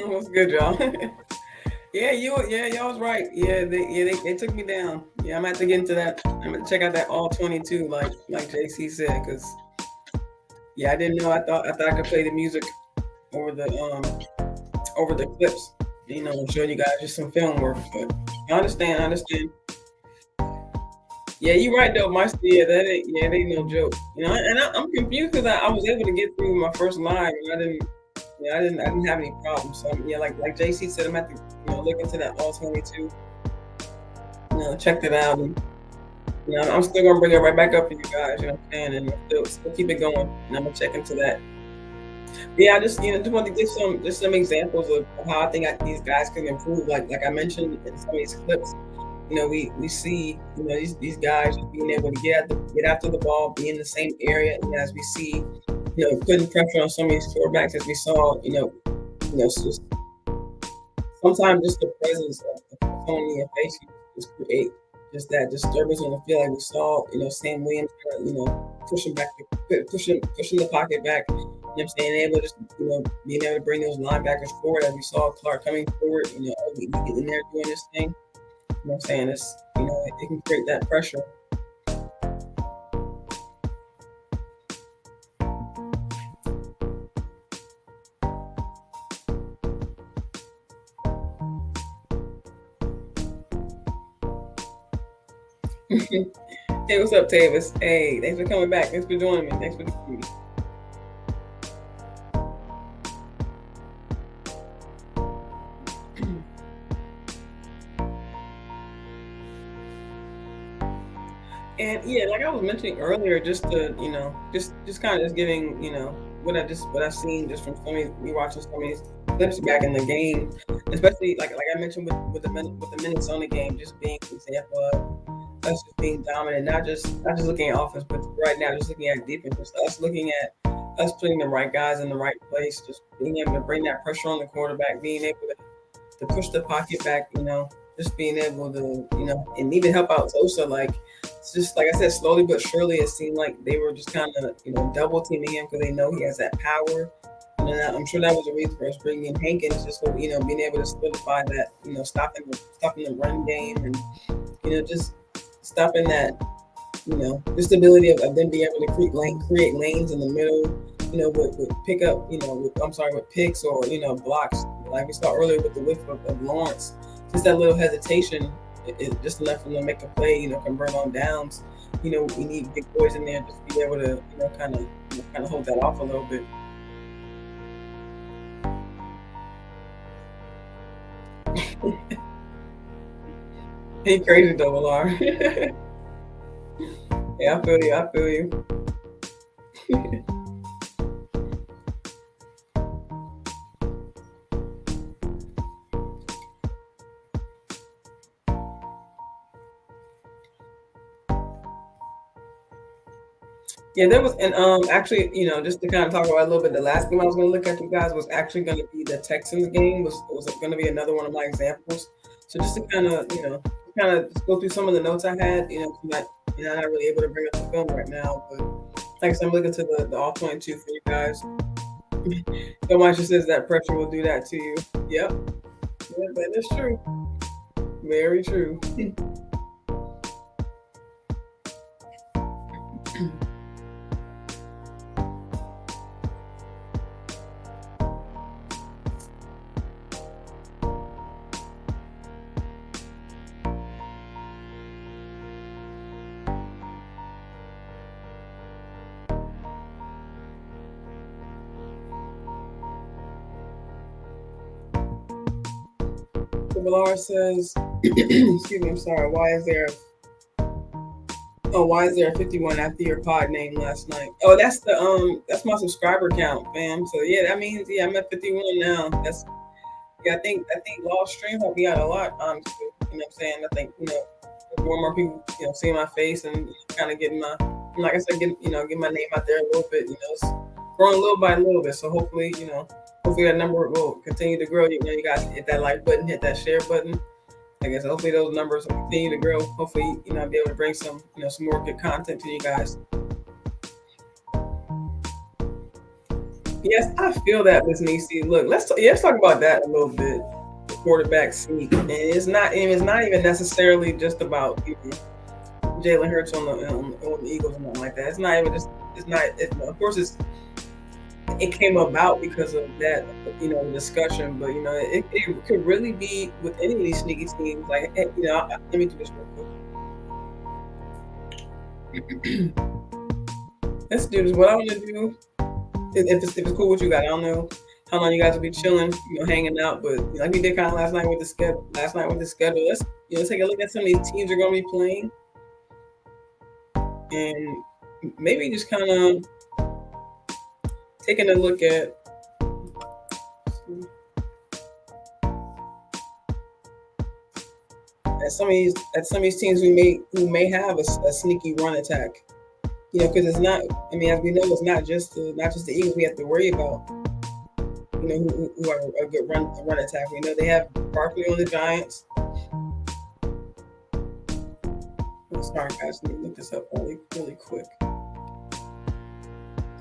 What's good, y'all? Yeah, y'all was right. They took me down. Yeah, I'm gonna have to get into that. I'm gonna check out that all 22, like JC said, because yeah, I didn't know. I thought I could play the music over the clips, and show you guys just some film work. But I understand. Yeah, you're right though, Marcy. That ain't no joke. I'm confused because I was able to get through my first live, and I didn't have any problems. So yeah, like JC said, I'm at to look into that all 22. Checked it out, and I'm still gonna bring it right back up for you guys. You know what I'm saying, and still keep it going. And I'm gonna check into that. Yeah, I just want to give some examples of how I think these guys can improve. Like I mentioned in some of these clips, we see these guys just being able to get after the ball, be in the same area, and as we see, putting pressure on some of these quarterbacks as we saw, just sometimes just the presence of someone in your face can just create just that disturbance on the field. Like we saw, Sam Williams, pushing back, pushing the pocket back. You know what I'm saying? Able to just, being able to bring those linebackers forward, as we saw Clark coming forward. Getting there doing this thing. You know what I'm saying? It can create that pressure. Hey, what's up, Tavis? Hey, thanks for coming back. Thanks for joining me. Thanks for joining me. And yeah, like I was mentioning earlier, just to just kind of just giving what I've seen just from me watching some of these clips back in the game, especially like I mentioned with the Minnesota game, just being an example of us just being dominant, not just looking at offense, but right now just looking at defense, just us looking at us putting the right guys in the right place, just being able to bring that pressure on the quarterback, being able to push the pocket back, just being able to, and even help out Sosa. Like, it's just like I said, slowly but surely, it seemed like they were just kind of, double teaming him because they know he has that power. And then I'm sure that was a reason for us bringing in Hankins, just for, being able to solidify that, stopping the run game and, just stopping that, just the ability of them being able to create lanes in the middle, with pickup, with picks or, blocks, like we saw earlier with the whiff of Lawrence. Just that little hesitation is just enough for them to make a play, convert on downs. We need big boys in there just to be able to, kind of hold that off a little bit. He crazy double R. Yeah, I feel you. I feel you. Yeah, there was, and actually, just to kind of talk about a little bit, the last game I was going to look at, you guys, was actually going to be the Texans game. Was going to be another one of my examples. So just to kind of just go through some of the notes I had, 'cause I'm not really able to bring up the film right now, but like I said, I'm looking to the all 22 for you guys. So much says that pressure will do that to you. Yep, yeah, that is true. Very true. Valar says, excuse me, I'm sorry. Why is there a 51 after your pod name last night? Oh, that's my subscriber count, fam. So yeah, that means I'm at 51 now. I think Lost Stream helped me out a lot, honestly. You know what I'm saying? I think, more and more people, seeing my face and kind of getting my, like I said, getting my name out there a little bit, it's growing little by little bit. So hopefully that number will continue to grow. You guys hit that like button, hit that share button. I guess hopefully those numbers will continue to grow. Hopefully, I'll be able to bring some, some more good content to you guys. Yes, I feel that, Miss Nisi. Look, let's talk about that a little bit. The quarterback sneak, and it's not even necessarily just about Jalen Hurts on the Eagles and nothing like that. It's not even just. It's not. Of course, it came about because of that, discussion. But it could really be with any of these sneaky teams. Like, let me do this real quick. Let's do this. What I want to do, if it's cool with you guys, I don't know how long you guys will be chilling, hanging out. But like we did kind of last night with the schedule. Let's take a look at some of these teams are going to be playing, and maybe just kind of taking a look at some of these teams who may have a sneaky run attack. Because it's not. I mean, as we know, it's not just the Eagles we have to worry about. Who are a good run attack. We know they have Barkley on the Giants. Sorry, guys. Let me look this up really quick.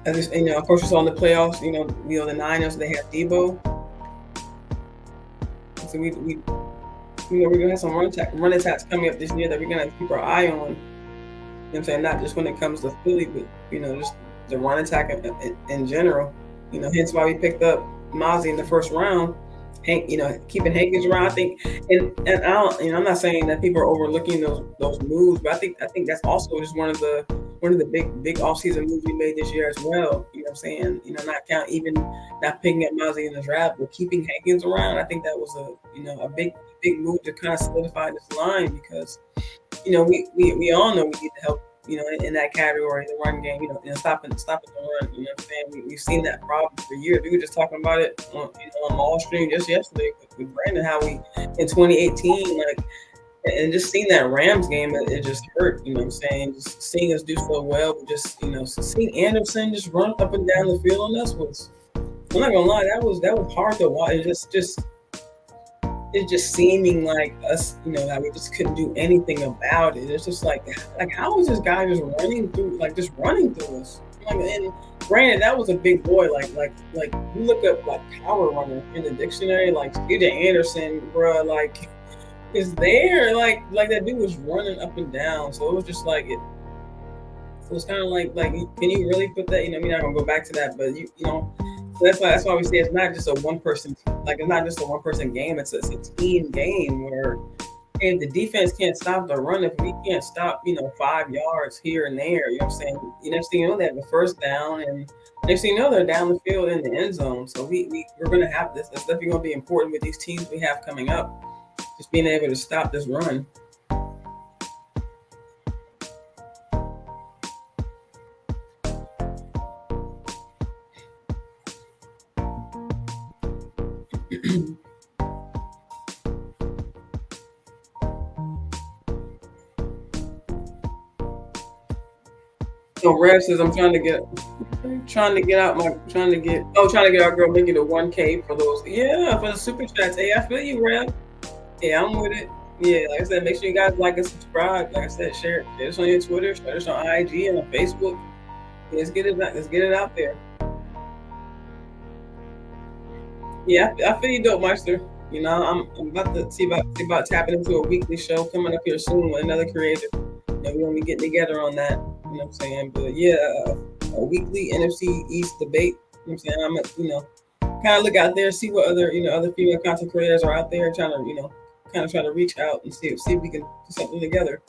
As of course, it's on the playoffs. The Niners. They have Debo. So we're gonna have some run attacks coming up this year that we're gonna have to keep our eye on. You know what I'm saying? Not just when it comes to Philly, but just the run attack in general. Hence why we picked up Mozzie in the first round. Keeping Hankins around, I think, and I don't, I'm not saying that people are overlooking those moves, but I think that's also just one of the big offseason moves we made this year as well. You know what I'm saying? Not picking up Mozzie in the draft, but keeping Hankins around. I think that was a big move to kind of solidify this line because we all know we need to help, in that category, the run game, stopping the run. You know what I'm saying? We've seen that problem for years. We were just talking about it on Mall Stream just yesterday with Brandon, how we in 2018, and just seeing that Rams game, it just hurt. You know what I'm saying? Just seeing us do so well, but just seeing Anderson just run up and down the field on us was, I'm not gonna lie, that was hard to watch. It's just seeming like us, that we just couldn't do anything about it. It's just like how is this guy just running through us? And granted, that was a big boy. Like you look up power runner in the dictionary, like CJ Anderson, bruh, is there like that dude was running up and down. So it was just like it. So it's kind of like can you really put that? We're not gonna go back to that, but that's why we say it's not just a one person. It's not just a one person game. It's a team game where if the defense can't stop the run, if we can't stop 5 yards here and there, what I'm saying. Next thing you know, they have the first down, and next thing you know, they're down the field in the end zone. So we're gonna have this. It's definitely gonna be important with these teams we have coming up. Just being able to stop this run. So Rev says I'm trying to get our girl Mickey to 1K for those. Yeah, for the super chats. Hey, I feel you, Rev. Yeah, I'm with it. Yeah, like I said, make sure you guys like and subscribe. Like I said, share this on your Twitter, share this on IG and on Facebook. Let's get it out there. Yeah, I feel you, Dope Meister. I'm about to see about tapping into a weekly show coming up here soon with another creator. And we're gonna be getting together on that. You know what I'm saying? But yeah, a weekly NFC East debate. You know what I'm saying? I'm kind of look out there, see what other female content creators are out there, trying to kind of try to reach out and see if we can do something together.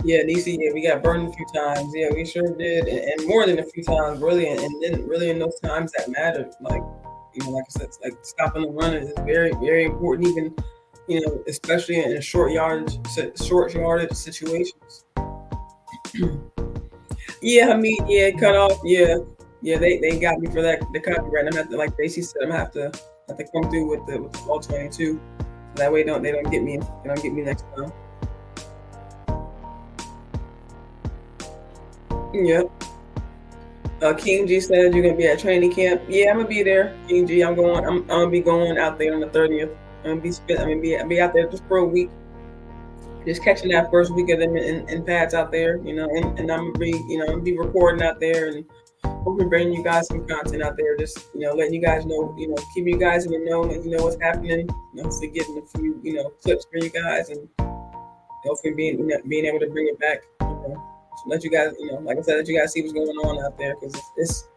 Yeah, DC, yeah, we got burned a few times. Yeah, we sure did, and more than a few times, really, and then really in those times that mattered. Like I said, stopping the run is very, very important, even especially in short yardage situations. Yeah, cut off. Yeah, they got me for that. The copyright. I'm have to, like Daisy said, I'm have to come through with the all 22. That way, they don't get me. They don't get me next time. Yep. King G said you're gonna be at training camp. Yeah, I'm gonna be there. King G, I'm gonna be going out there on the 30th. I'm gonna be out there just for a week, just catching that first week of them in pads out there, and I'm gonna be, I'm gonna be recording out there and hopefully bringing you guys some content out there, just letting you guys know, keeping you guys in the know, and what's happening, hopefully getting a few, clips for you guys, and hopefully being able to bring it back, so let you guys, like I said, let you guys see what's going on out there because it's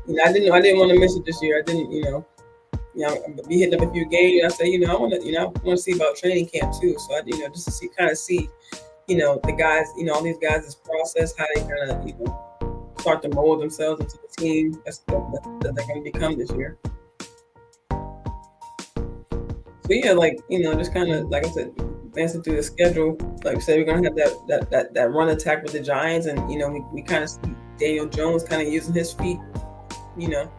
I didn't want to miss it this year. I didn't, I'm be hitting up a few games. And I say, I want to see about training camp too. So just to see, the guys, all these guys' process, how they kind of, start to mold themselves into the team that they're going to become this year. So yeah, like just kind of like I said, dancing through the schedule. Like I said, we're gonna have that run attack with the Giants, and we kind of see Daniel Jones kind of using his feet, you know,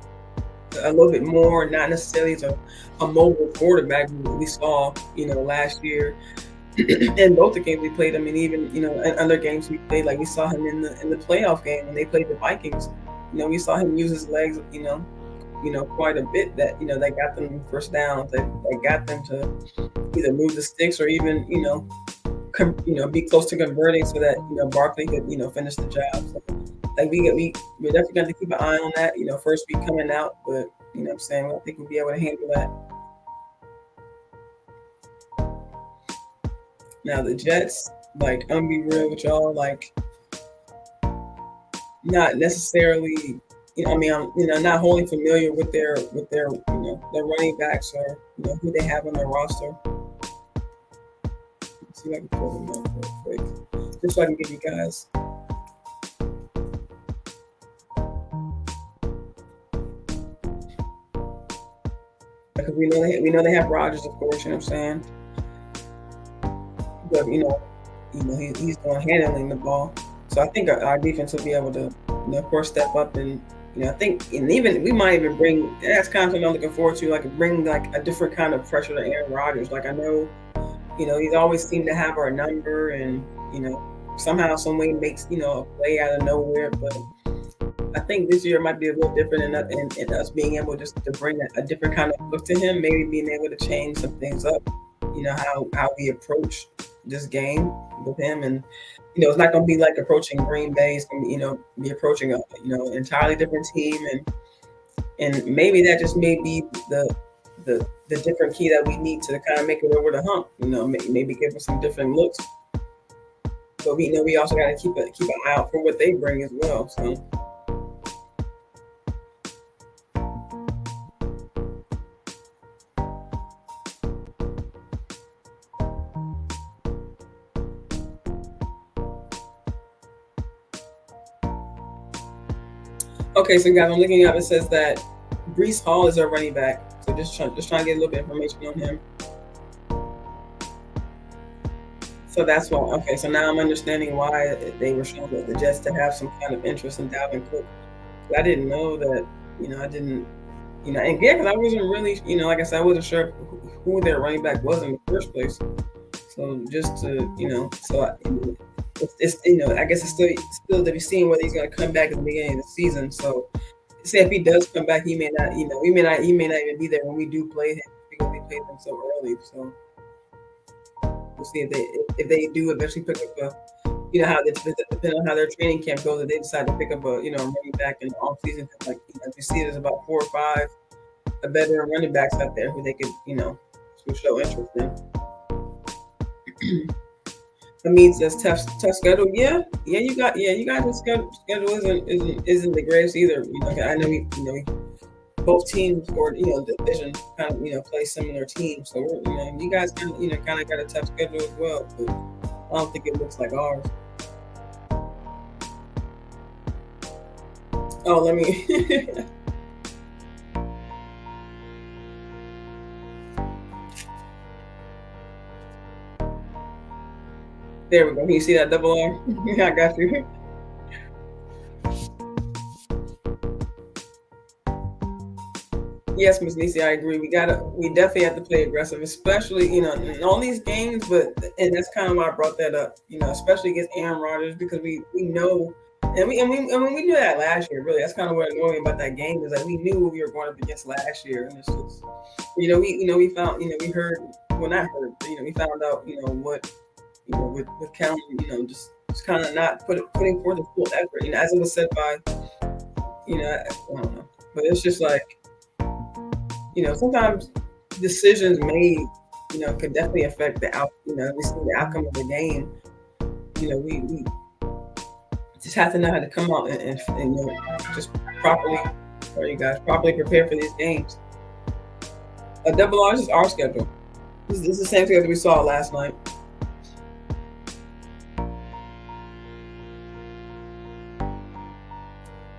a little bit more, not necessarily as a mobile quarterback we saw, last year. In both the games we played. I mean, even in other games we played, like we saw him in the playoff game when they played the Vikings. We saw him use his legs, quite a bit. That got them first downs. That got them to either move the sticks or even be close to converting so that Barkley could finish the job. So, like we're definitely going to keep an eye on that. First week coming out, but what I'm saying, I think we'll be able to handle that. Now the Jets, like I'm gonna be real with y'all, like not necessarily, I mean, I'm not wholly familiar with their their running backs or who they have on their roster. Let's see if I can pull them up real quick, just so I can give you guys. Because we know they have Rodgers, of course. You know what I'm saying? But he's the one handling the ball. So I think our defense will be able to, of course, step up and I think, and even we might even bring. That's kind of something I'm looking forward to, like bring like a different kind of pressure to Aaron Rodgers. Like I know, he's always seemed to have our number, and somehow, some way makes a play out of nowhere. But I think this year might be a little different in us being able just to bring a different kind of look to him. Maybe being able to change some things up. How we approach this game with him, and it's not going to be like approaching Green Bay. It's going to be approaching a entirely different team, and maybe that just may be the different key that we need to kind of make it over the hump. Maybe give them some different looks, but we also got to keep an eye out for what they bring as well. So. Okay, so guys, I'm looking up. It says that Breece Hall is our running back. So just trying to get a little bit of information on him. So that's why. Okay, so now I'm understanding why they were showing the Jets to have some kind of interest in Dalvin Cook. But I didn't know that. I didn't. And yeah, because I wasn't really. Like I said, I wasn't sure who their running back was in the first place. So just to it's I guess it's still to be seen whether he's going to come back at the beginning of the season. So say if he does come back, he may not even be there when we do play him because we played him so early. So we'll see if they do eventually pick up how they depending on how their training camp goes, if they decide to pick up a running back in the off season. Like if you see there's about 4 or 5 veteran running backs out there who they could show interest in. It means that's tough schedule. Yeah. You got the schedule isn't the greatest either. I know we both teams or division kind of play similar teams. So you guys kind of got a tough schedule as well. But I don't think it looks like ours. Oh, let me. There we go. Can you see that double R? I got you. Yes, Miss Nisi, I agree. We definitely have to play aggressive, especially in all these games. And that's kind of why I brought that up. Especially against Aaron Rodgers because we know And we knew that last year. Really, that's kind of what annoyed me about that game is that we knew what we were going up against last year, and it's just we found we heard, well, not heard, but, we found out what with County, just kind of not putting forth the full effort. As it was said by I don't know, but it's just like sometimes decisions made could definitely affect the out. We see the outcome of the game. We just have to know how to come out and just properly, sorry you guys, properly prepare for these games. A double R is our schedule. This is the same schedule we saw last night.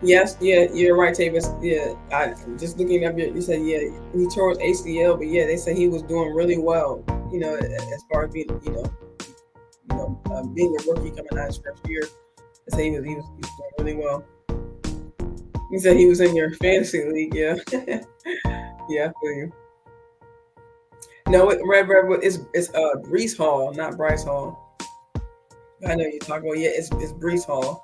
Yes, yeah, you're right, Tavis. Yeah, I just looking up. You said he tore his ACL, but they said he was doing really well. As far as being being a rookie coming out his first year, they say he was doing really well. He said he was in your fantasy league. Yeah, yeah, I feel you. No, Red, it's Brees Hall, not Bryce Hall. I know you're talking about. Yeah, it's Brees Hall.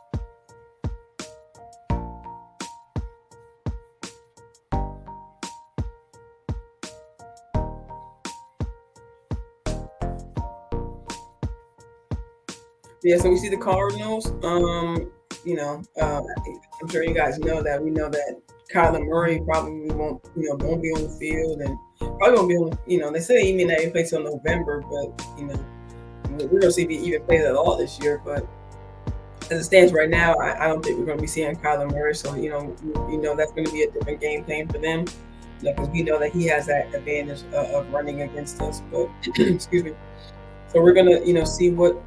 Yeah, so we see the Cardinals. I'm sure you guys know that. We know that Kyler Murray probably won't be on the field, and probably won't be on. They say he may not even play till November, but we're gonna see if he even plays at all this year. But as it stands right now, I don't think we're gonna be seeing Kyler Murray. So that's going to be a different game plan for them. Because we know that he has that advantage of running against us. But excuse me. So we're gonna see what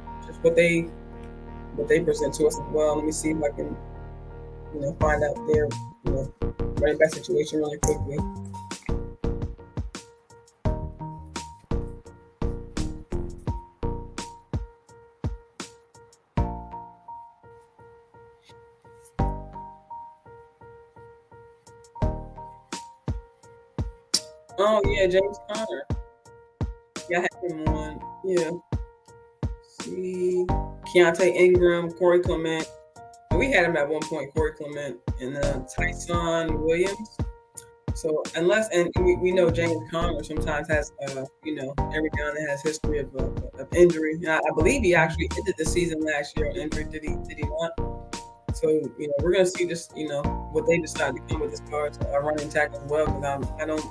they present to us as well. Let me see if I can find out their running back situation really quickly. Oh yeah, James Conner. Yeah, I had him on. Yeah. See, Keontae Ingram, Corey Clement. We had him at one point, Corey Clement, and Tyson Williams. So and we know James Conner sometimes has every now and then has history of injury. I believe he actually ended the season last year on injury. Did he not? So we're gonna see just what they decide to come with as far as a running tack as well. Because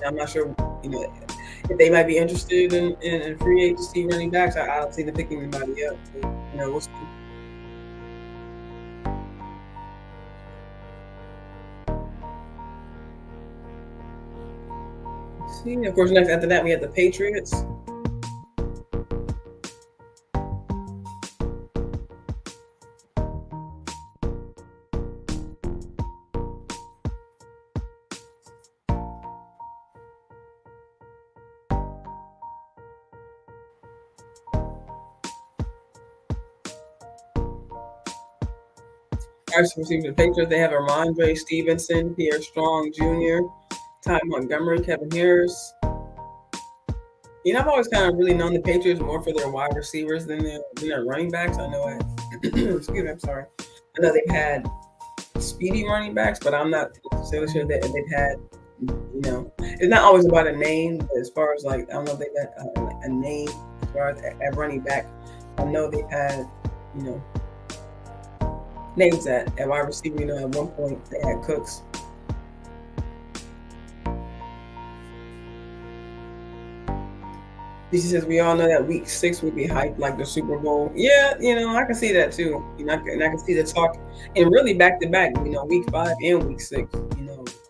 I'm not sure if they might be interested in free agency running backs. I don't see them picking anybody up. But, we'll see. See, of course, next after that we have the Patriots. First receiver, the Patriots, they have Ramondre Stevenson, Pierre Strong Jr., Ty Montgomery, Kevin Harris. I've always kind of really known the Patriots more for their wide receivers than their running backs. I know excuse me, I'm sorry. I know they've had speedy running backs, but I'm not necessarily sure that they've had, it's not always about a name, but as far as like, I don't know if they've had a name as far as at running back. I know they've had, names at wide receiver. At one point they had Cooks. DC says we all know that week 6 would be hyped like the Super Bowl. Yeah, I can see that too. And I can see the talk, and really back to back. Week 5 and week 6.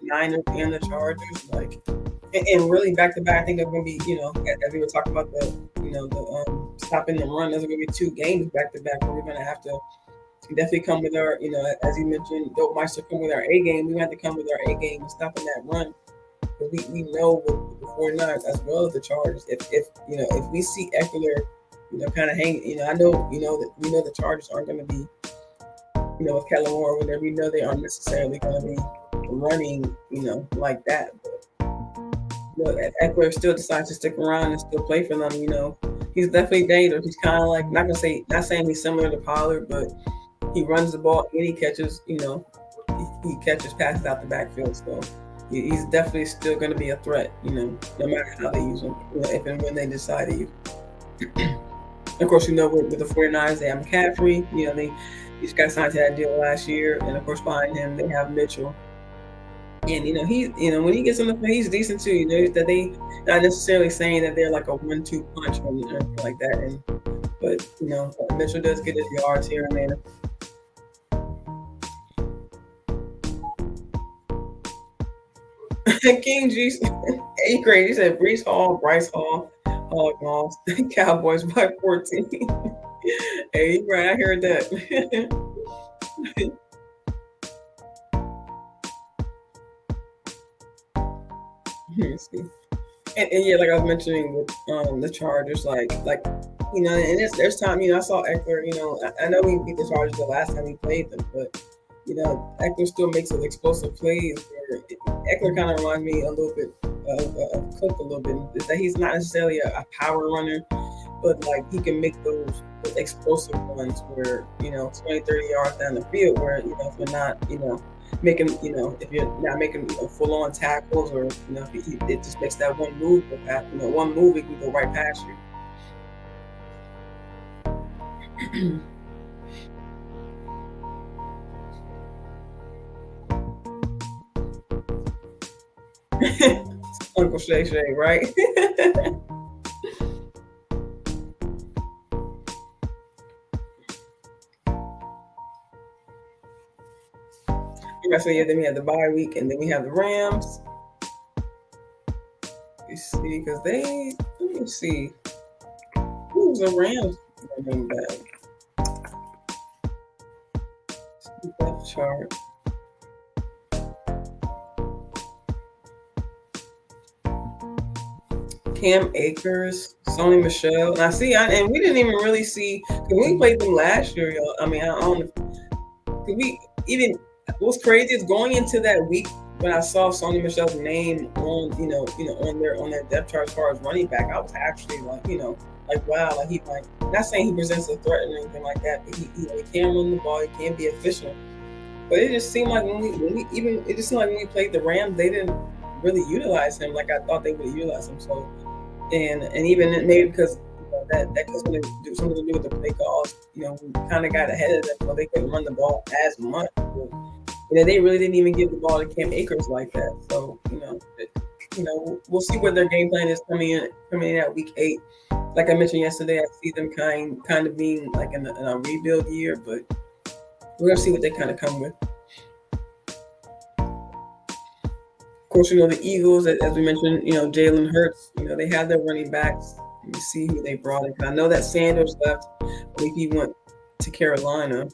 Niners and the Chargers, like, and really back to back. I think they're going to be, as we were talking about the stopping the run. There's going to be 2 games back to back where we're going to have to definitely come with our, as you mentioned, Dope Meister come with our A game. We have to come with our A game and stopping that run. But we know with the 49ers as well as the Chargers, if we see Eckler, kind of hanging, I know, that we know the Chargers aren't going to be, with Kellen Moore, whenever we know they aren't necessarily going to be running, like that. But if Eckler still decides to stick around and still play for them, he's definitely dangerous. He's kind of like not saying he's similar to Pollard, but He runs the ball and he catches, he catches passes out the backfield. So he's definitely still going to be a threat, no matter how they use him, if and when they decide to use him. Of course, with the 49ers, they have McCaffrey. He just got signed to that deal last year. And of course, behind him, they have Mitchell. And when he gets on the field, he's decent too. That they not necessarily saying that they're like a 1-2 punch or anything like that. But Mitchell does get his yards here and there. King G, 8th grade. He said Brees Hall, Bryce Hall, Hog Moss, Cowboys by 14. Hey, right, I heard that. Let me see. And yeah, like I was mentioning with the Chargers, and there's time, I saw Eckler, I know we beat the Chargers the last time we played them, but Eckler still makes some explosive plays. Eckler kind of reminds me a little bit of Cook a little bit. Is that he's not necessarily a power runner, but like he can make those explosive ones where 20, 30 yards down the field, where if you're not making if you're not making full on tackles, or it just makes that one move go past, one move, it can go right past you. Uncle Shay Shay, right? So yeah, then we have the bye week, and then we have the Rams. You see, because let me see, who's the Rams running back? Depth chart. Cam Akers, Sony Michelle. And I see, and we didn't even really see, because we played them last year, y'all. I mean, I don't know. What's crazy is going into that week when I saw Sony Michelle's name on, on their depth chart as far as running back, I was actually like, wow, like not saying he presents a threat or anything like that, but he can run the ball, he can be efficient. But it just seemed like when we played the Rams, they didn't really utilize him like I thought they would utilize him. So, and even maybe because that could something to do with the play calls. We kind of got ahead of them, so they couldn't run the ball as much. But, they really didn't even give the ball to Cam Akers like that. So, we'll see what their game plan is coming in at week 8. Like I mentioned yesterday, I see them kind of being like in a rebuild year, but we're gonna see what they kind of come with. Of course, the Eagles, as we mentioned, Jalen Hurts, they have their running backs. Let me see who they brought in. I know that Sanders left. I believe he went to Carolina.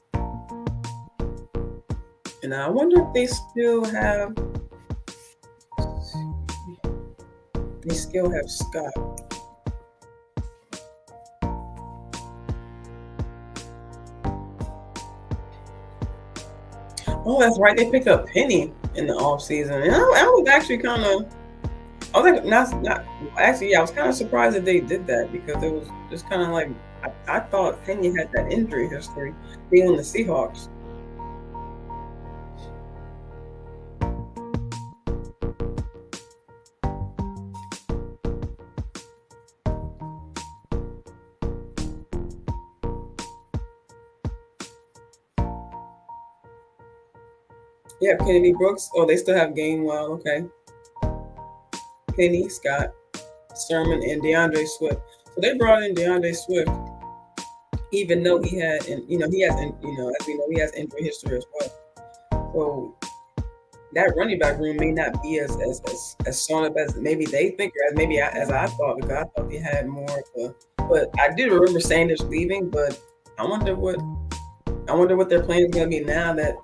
And I wonder if they still have Scott. Oh, that's right. They picked up Penny in the offseason. And I was actually kind of, I was kind of surprised that they did that, because it was just kind of like, I thought Penny had that injury history being on the Seahawks. Yeah, Kennedy Brooks. Oh, they still have Gainwell. Okay. Penny, Scott, Sermon, and DeAndre Swift. So they brought in DeAndre Swift, even though he had, as we know, he has injury history as well. So that running back room may not be as sewn up as maybe they think, or as I thought, because I thought they had more of a. But I do remember Sanders leaving, but I wonder what their plan is going to be now that,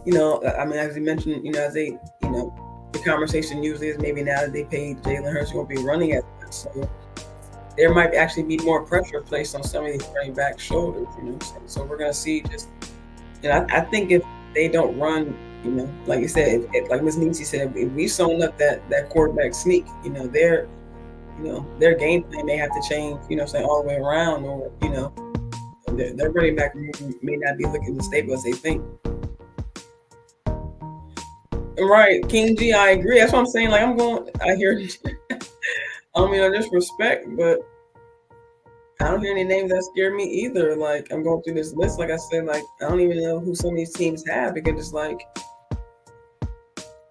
as you mentioned, as they, the conversation usually is maybe now that they paid Jalen Hurts, won't be running as much. So there might actually be more pressure placed on some of these running back shoulders, So we're going to see just, I think if they don't run, like you said, like Ms. Nietzsche said, if we sewn up that quarterback sneak, their game plan may have to change, all the way around, or, their running back room may not be looking as stable as they think. Right, King G, I agree. That's what I'm saying. Like I'm going, I hear, I don't mean no disrespect, but I don't hear any names that scare me either. Like I'm going through this list, like I said, like I don't even know who some of these teams have because it's like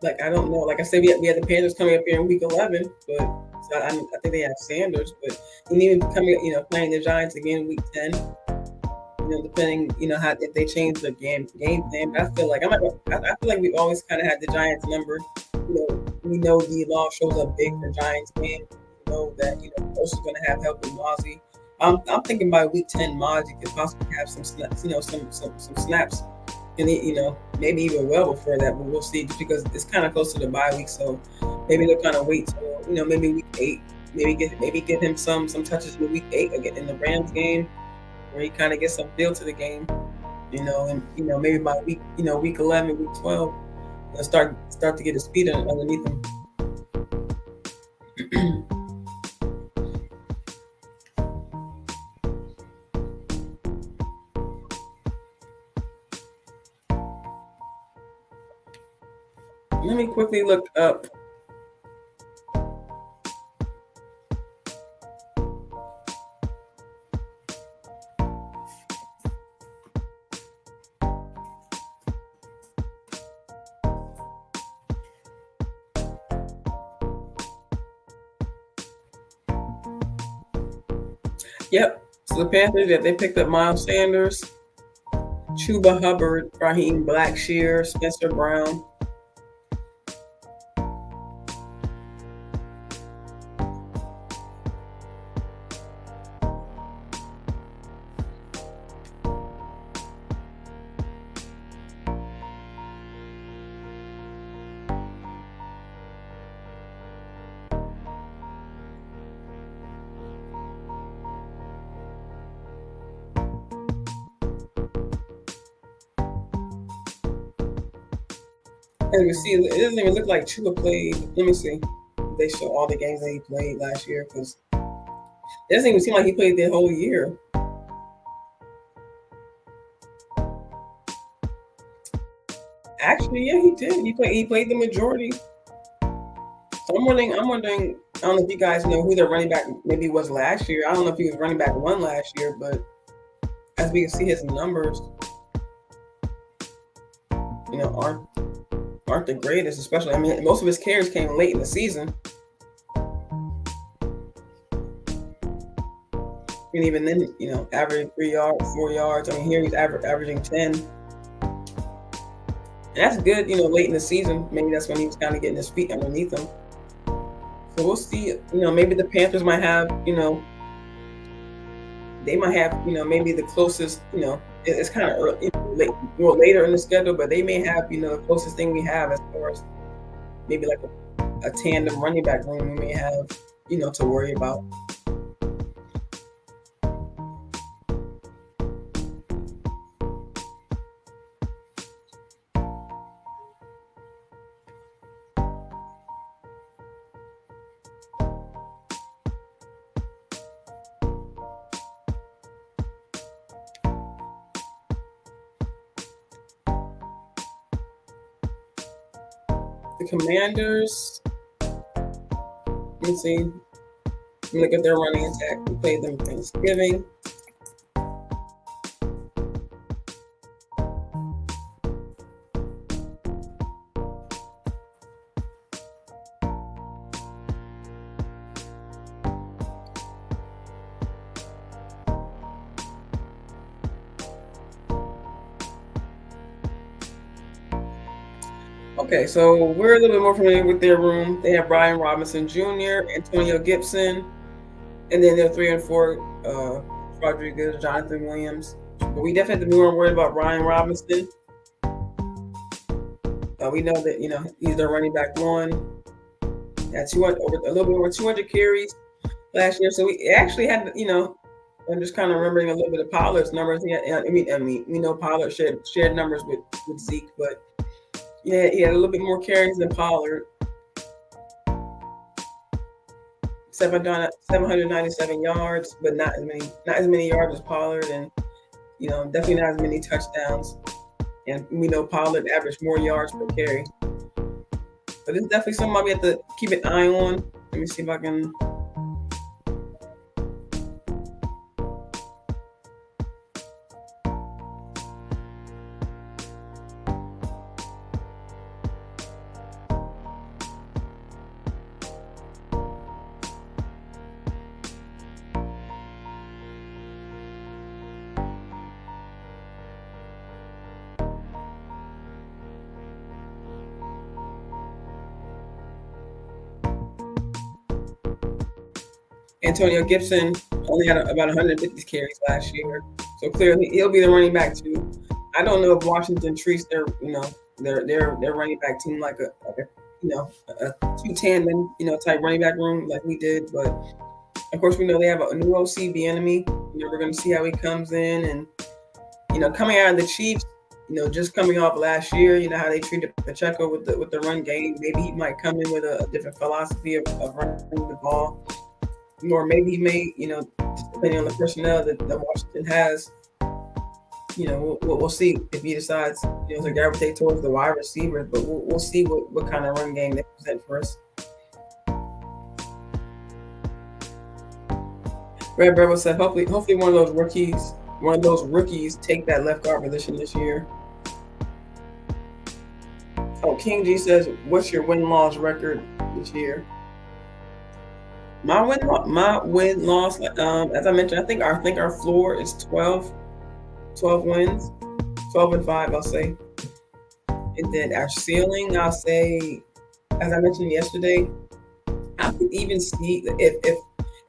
I don't know. Like I said, we had the Panthers coming up here in week 11, but so I think they have Sanders, but and even coming, playing the Giants again in week 10. Depending, how if they change the game plan. But I feel like I feel like we've always kind of had the Giants number. We know the law shows up big for Giants game. We know that Coach is going to have help with Mozzie. I'm thinking by week 10, Mozzie could possibly have some snaps. Some snaps, and maybe even well before that. But we'll see, just because it's kind of close to the bye week, so maybe they'll kind of wait till maybe week 8. Maybe give him some touches in week 8 again in the Rams game, where he kind of gets some feel to the game, and maybe by week 11, week 12, start to get his feet underneath him. Let me quickly look up. Yep. So the Panthers, they picked up Miles Sanders, Chuba Hubbard, Raheem Blackshear, Spencer Brown. As you see, it doesn't even look like Chuba played. Let me see. They show all the games that he played last year, because it doesn't even seem like he played the whole year. Actually, yeah, he did. He played the majority. So I'm wondering. I don't know if you guys know who their running back maybe was last year. I don't know if he was running back 1 last year, but as we can see, his numbers, aren't the greatest. Especially, I mean, most of his carries came late in the season. And even then, averaging 3 yards, 4 yards. I mean, here he's averaging 10. And that's good, late in the season. Maybe that's when he was kind of getting his feet underneath him. So we'll see. Maybe the Panthers might have, they might have, maybe the closest, it's kind of early, later in the schedule, but they may have, the closest thing we have as far as maybe like a tandem running back room we may have, to worry about. The Commanders, let me see. Look at their running attack. We played them Thanksgiving. Okay, so we're a little bit more familiar with their room. They have Brian Robinson Jr., Antonio Gibson, and then their 3 and 4, Rodriguez, Jonathan Williams. But we definitely have to be more worried about Brian Robinson. We know that he's their running back 1. Had a little bit over 200 carries last year. So we actually had I'm just kind of remembering a little bit of Pollard's numbers. I mean, we know Pollard shared numbers with Zeke, but yeah, he had a little bit more carries than Pollard. 797 yards, but not as many yards as Pollard. And definitely not as many touchdowns. And we know Pollard averaged more yards per carry. But it's definitely something we have to keep an eye on. Let me see if I can. Antonio Gibson only had about 150 carries last year, so clearly he'll be the running back too. I don't know if Washington treats their running back team like a a two tandem type running back room like we did, but of course we know they have a new OC, the enemy. We're going to see how he comes in, and coming out of the Chiefs. Just coming off last year, how they treated Pacheco with the run game. Maybe he might come in with a different philosophy of running the ball, or maybe he may, depending on the personnel that Washington has, we'll see if he decides, to gravitate towards the wide receivers. But we'll see what kind of run game they present for us. Red Rebel said, hopefully one of those rookies take that left guard position this year. Oh, King G says, what's your win-loss record this year? My win-loss, as I mentioned, I think our floor is 12 wins, 12-5, I'll say. And then our ceiling, I'll say, as I mentioned yesterday, I could even see if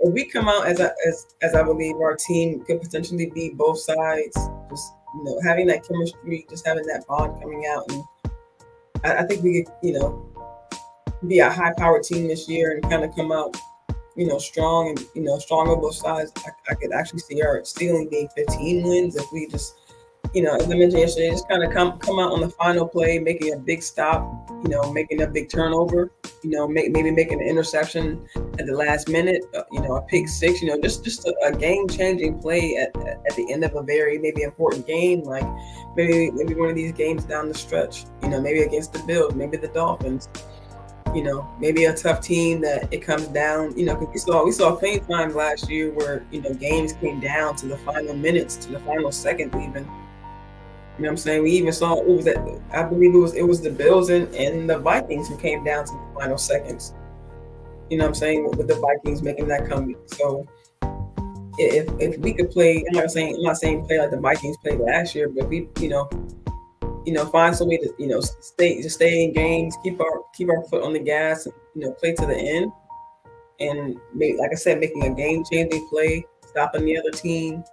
we come out as I believe our team could potentially be both sides, just having that chemistry, just having that bond coming out, and I think we could be a high-powered team this year and kind of come out strong and strong on both sides. I could actually see our ceiling being 15 wins if we just as I mentioned yesterday, just kind of come out on the final play, making a big stop, making a big turnover, maybe making an interception at the last minute, a pick six, just a game-changing play at the end of a very maybe important game, like maybe one of these games down the stretch, maybe against the Bills, maybe the Dolphins, maybe a tough team that it comes down, because we saw plenty of times last year where, games came down to the final minutes, to the final second even. You know what I'm saying? We even saw I believe it was the Bills and the Vikings who came down to the final seconds. You know what I'm saying? With the Vikings making that comeback. So if we could play, I'm not saying play like the Vikings played last year, but we, find some way to, stay in games, keep our foot on the gas, and, play to the end. And like I said, making a game-changing play, stopping the other team.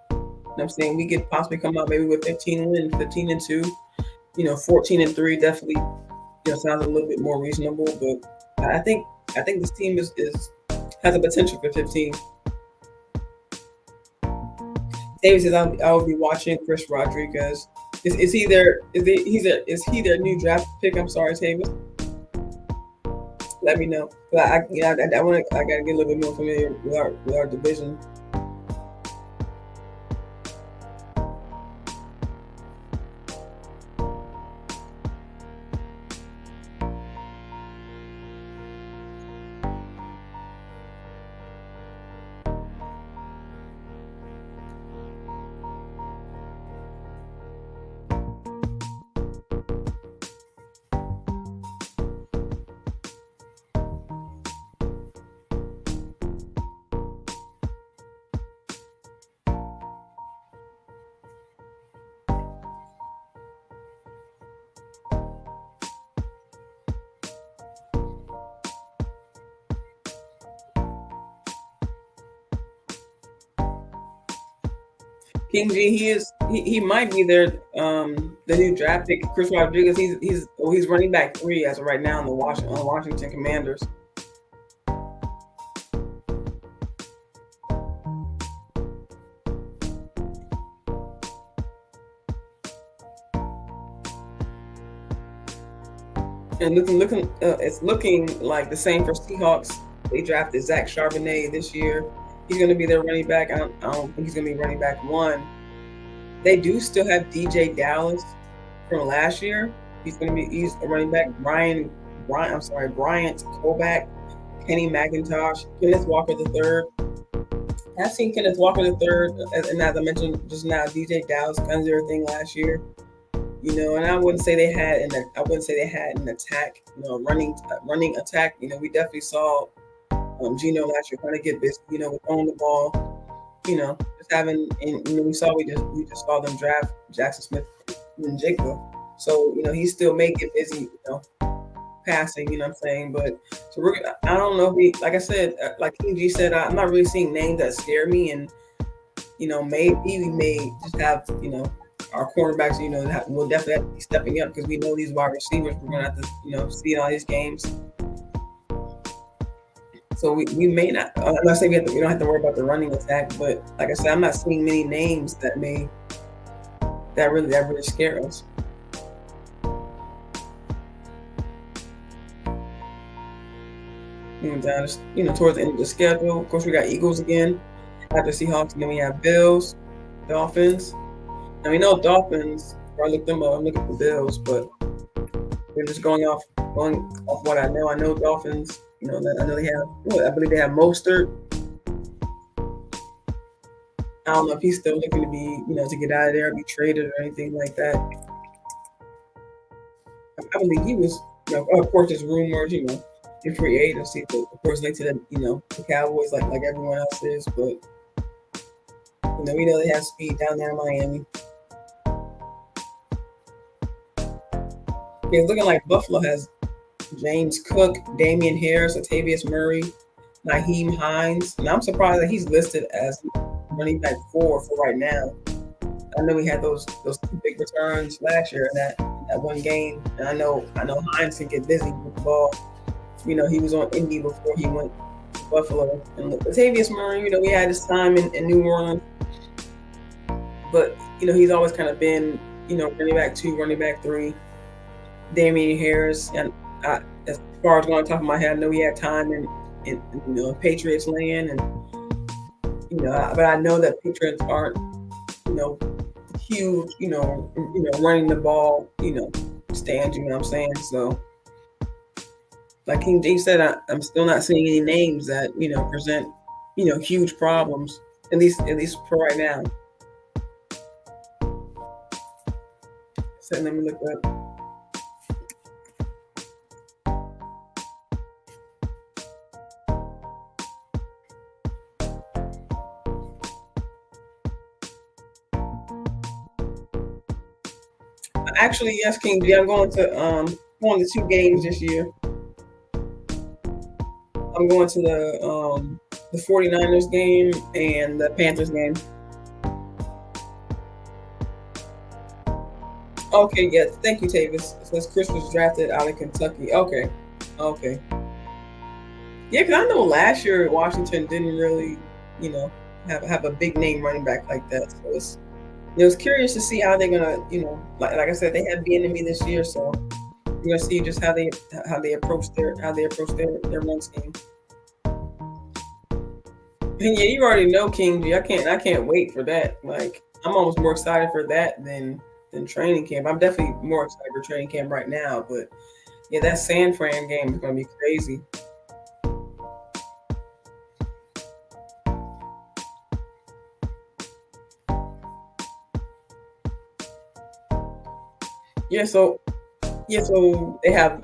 I'm saying we could possibly come out maybe with 15 wins, 15-2, 14-3 definitely, sounds a little bit more reasonable. But I think this team has a potential for 15. David says I will be watching Chris Rodriguez. Is he their new draft pick? I'm sorry, David. Let me know. But I gotta get a little bit more familiar with our division. King G, he might be the new draft pick. Chris Rodriguez, he's running back 3 as of right now on the Washington Commanders. And it's looking like the same for Seahawks. They drafted Zach Charbonnet this year. He's going to be their running back. I don't think he's going to be running back 1. they do still have DJ Dallas from last year. He's a running back. Bryant Koback, Kenny McIntosh, Kenneth Walker the third. I've seen Kenneth Walker the third, and as I mentioned just now, DJ Dallas guns everything last year. And I wouldn't say they had an attack, running attack. We definitely saw Gino last year kind of get busy, with throwing the ball, just having, and we just saw them draft Jackson Smith and Jigba. So, he still may get busy, passing, you know what I'm saying? But so I don't know if like I said, like King G said, I'm not really seeing names that scare me, and maybe we may just have, our cornerbacks, will definitely have to be stepping up, because we know these wide receivers, we're gonna have to, see all these games. So we may not. I'm not saying we don't have to worry about the running attack, but like I said, I'm not seeing many names that really scare us. Down, towards the end of the schedule. Of course, we got Eagles again after Seahawks, and then we have Bills, Dolphins. And we know Dolphins. I looked them up. I'm looking for Bills, but we're just going off what I know. I know Dolphins. I know they have. I believe they have Mostert. I don't know if he's still looking to be, to get out of there, be traded or anything like that. I believe he was, of course, there's rumors, in free agency, but of course, linked to the Cowboys, like everyone else is. But we know they have speed down there in Miami. It's looking like Buffalo has James Cook, Damian Harris, Latavius Murray, Nyheim Hines, and I'm surprised that he's listed as running back 4 for right now. I know we had those 2 big returns last year in that one game, and I know Hines can get busy with the ball. He was on Indy before he went to Buffalo. And Latavius Murray, we had his time in New Orleans, but he's always kind of been running back 2, running back 3. Damian Harris, and as far as going on top of my head, I know he had time in Patriots land, and but I know that Patriots aren't huge running the ball stands. You know what I'm saying? So, like King G said, I'm still not seeing any names that present huge problems, at least for right now. So let me look up. Actually, yes, King G. I'm going to 2 games this year. I'm going to the 49ers game and the Panthers game. Okay, yeah. Thank you, Tavis. It says Chris was drafted out of Kentucky. Okay. Yeah, because I know last year Washington didn't really, have a big name running back like that. So it was curious to see how they're gonna, like I said, they had Bieniemy this year, so we're gonna see just how they approach their run scheme. And yeah, you already know, King G. I can't wait for that. Like, I'm almost more excited for that than training camp. I'm definitely more excited for training camp right now, but yeah, that San Fran game is gonna be crazy. So they have.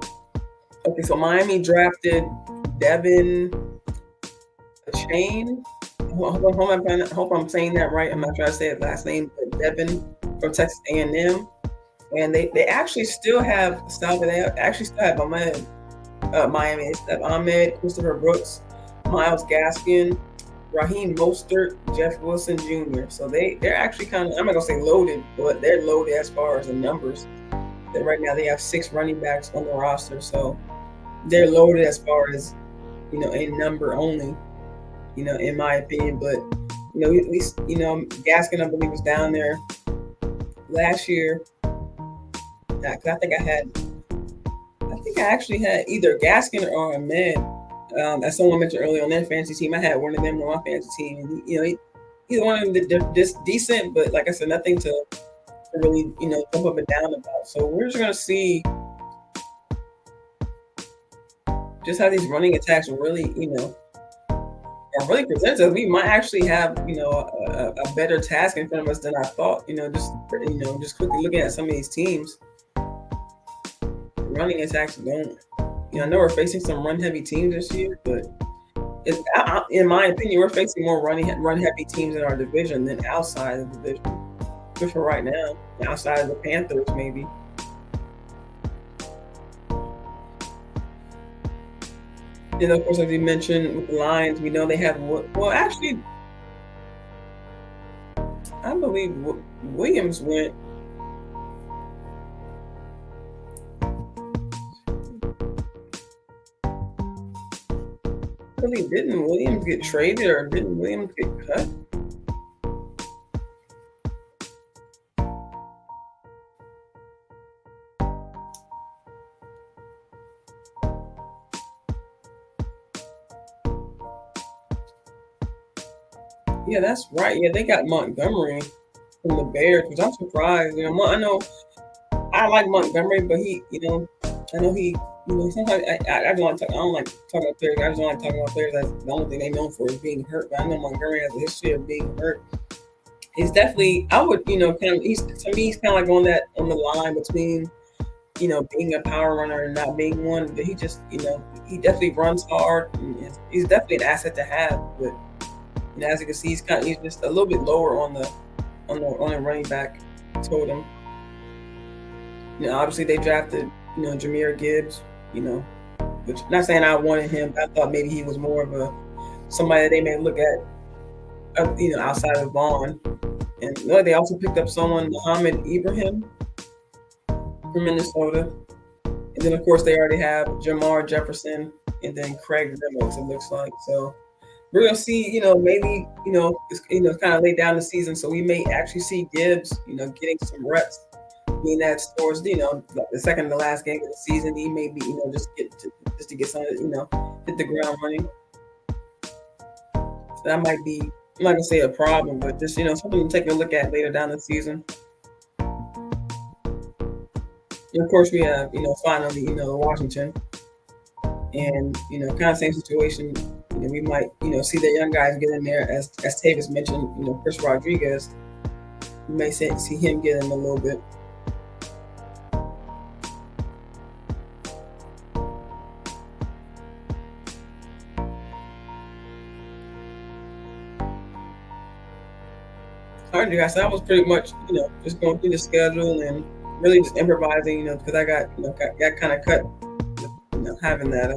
Okay, so Miami drafted Devin Chain. Hope I'm saying that right. I'm not trying to say his last name, but Devin from Texas A&M, and they actually still have Ahmed, Miami. They still have Ahmed, Christopher Brooks, Myles Gaskin, Raheem Mostert, Jeff Wilson Jr. So they're actually kind of, I'm not gonna say loaded, but they're loaded as far as the numbers. That right now they have 6 running backs on the roster, so they're loaded as far as in number only. In my opinion, but at least Gaskin, I believe, was down there last year. Cause I think I actually had either Gaskin or Ahmed. As someone mentioned earlier on their fantasy team, I had one of them on my fantasy team, and either one of them just decent, but like I said, nothing to really jump up and down about. So we're just gonna see just how these running attacks really are really presents us. We might actually have a better task in front of us than I thought. Just quickly looking at some of these teams, running attacks don't. I know we're facing some run heavy teams this year, but in my opinion, we're facing more run heavy teams in our division than outside of the division. Just for right now, outside of the Panthers, maybe. And of course, as you mentioned with the Lions, we know they have well, actually, I believe Williams went. I believe didn't Williams get traded or didn't Williams get cut? Yeah, that's right. Yeah, they got Montgomery from the Bears, which I'm surprised. I know I like Montgomery, but I know sometimes I don't like I don't like talking about players. I just don't like talking about players. That's the only thing they known for is being hurt. But I know Montgomery has a history of being hurt. He's definitely, I would, kind of, he's kind of like on the line between, being a power runner and not being one. But he just, he definitely runs hard. And he's definitely an asset to have. But as you can see, he's just a little bit lower on the running back totem. Obviously they drafted, Jahmyr Gibbs, which not saying I wanted him. But I thought maybe he was more of somebody that they may look at, outside of Vaughn. And they also picked up someone, Muhammad Ibrahim from Minnesota. And then of course they already have Jamar Jefferson and then Craig Reynolds, it looks like. So we're gonna see, maybe, it's kind of late down the season, so we may actually see Gibbs, getting some reps. Being that towards, the second to last game of the season, he may be, just to get some, hit the ground running. So that might be, I'm not gonna say a problem, but just something to take a look at later down the season. And of course, we have finally Washington, and kind of same situation. We might see the young guys get in there as Tavis mentioned. Chris Rodriguez. We may see him get in a little bit. All right, guys. So that was pretty much just going through the schedule and really just improvising. Because I got got kind of cut. Having that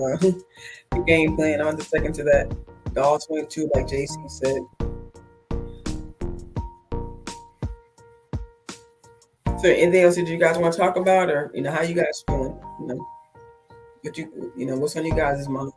the game plan. I'm just sticking to that. The all 22, like JC said. So, anything else that you guys want to talk about, or how you guys feeling? What's on you guys' mind?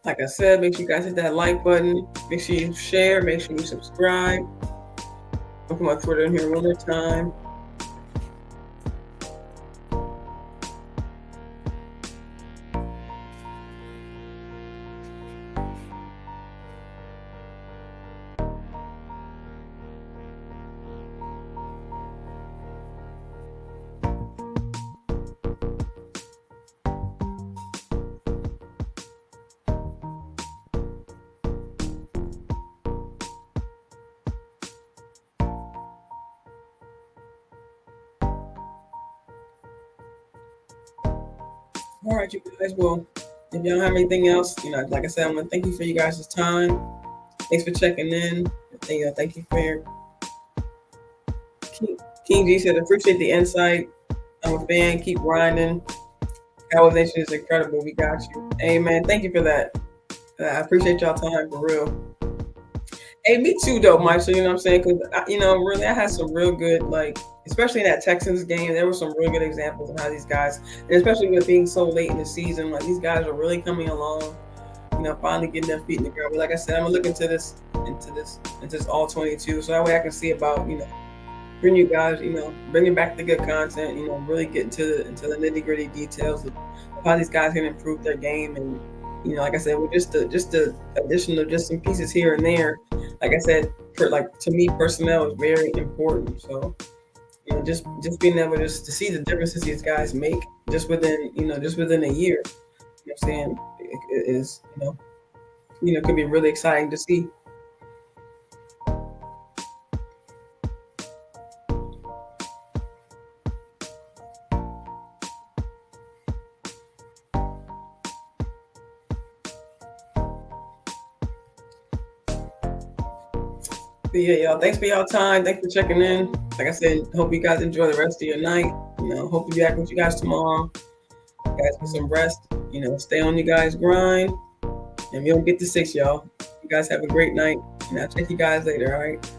Like I said, make sure you guys hit that like button. Make sure you share. Make sure you subscribe. I'll put my Twitter in here one more time. All right, you guys. Well, if you don't have anything else, like I said, I want to thank you for you guys' time. Thanks for checking in. Thank you for your King G said, appreciate the insight. I'm a fan. Keep grinding. Cowboys Nation is incredible. We got you. Hey, man, thank you for that. I appreciate y'all time for real. Hey, me too, though, Mike. So, you know what I'm saying? Because, really, I had some real good, like, especially in that Texans game, there were some really good examples of how these guys, and especially with being so late in the season, like these guys are really coming along, finally getting their feet in the ground. But like I said, I'm gonna look into this all 22, so that way I can see about bring you guys, bringing back the good content, really get into the nitty gritty details of how these guys can improve their game. And like I said, with just the addition of just some pieces here and there, like I said, like to me, personnel is very important. So just being able just to see the differences these guys make just within a year, what I'm saying, it is could be really exciting to see. But yeah, y'all. Thanks for y'all time. Thanks for checking in. Like I said, hope you guys enjoy the rest of your night. Hope to be back with you guys tomorrow. You guys get some rest. Stay on you guys' grind, and we don't get to 6, y'all. You guys have a great night, and I'll check you guys later. All right.